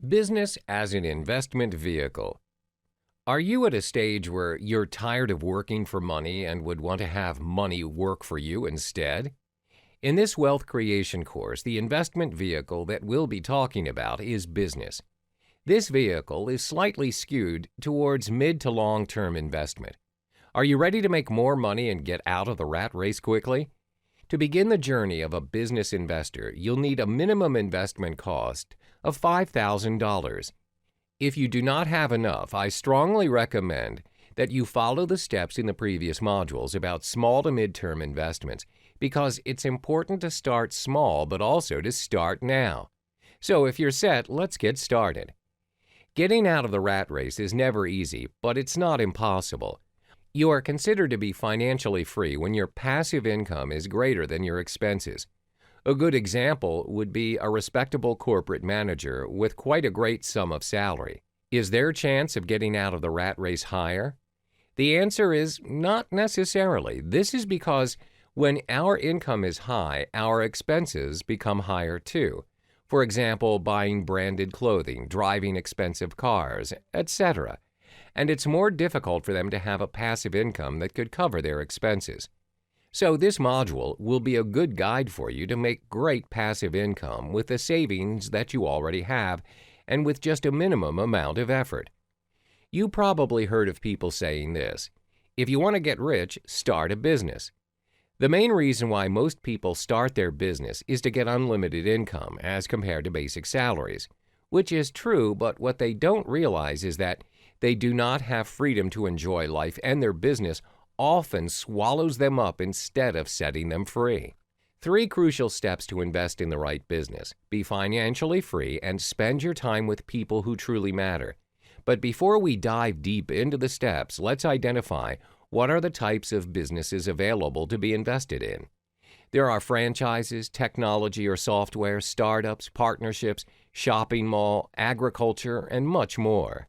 Business as an investment vehicle. Are you at a stage where you're tired of working for money and would want to have money work for you instead? In this wealth creation course, the investment vehicle that we'll be talking about is business. This vehicle is slightly skewed towards mid to long-term investment. Are you ready to make more money and get out of the rat race quickly? To begin the journey of a business investor, you'll need a minimum investment cost of $5,000. If you do not have enough, I strongly recommend that you follow the steps in the previous modules about small to mid-term investments because it's important to start small but also to start now. So if you're set, let's get started. Getting out of the rat race is never easy, but it's not impossible. You are considered to be financially free when your passive income is greater than your expenses. A good example would be a respectable corporate manager with quite a great sum of salary. Is their chance of getting out of the rat race higher? The answer is not necessarily. This is because when our income is high, our expenses become higher too. For example, buying branded clothing, driving expensive cars, etc. And it's more difficult for them to have a passive income that could cover their expenses. So this module will be a good guide for you to make great passive income with the savings that you already have and with just a minimum amount of effort. You probably heard of people saying this: if you want to get rich, start a business. The main reason why most people start their business is to get unlimited income as compared to basic salaries, which is true, but what they don't realize is that they do not have freedom to enjoy life, and their business often swallows them up instead of setting them free. 3 crucial steps to invest in the right business: be financially free and spend your time with people who truly matter. But before we dive deep into the steps, let's identify what are the types of businesses available to be invested in. There are franchises, technology or software, startups, partnerships, shopping mall, agriculture, and much more.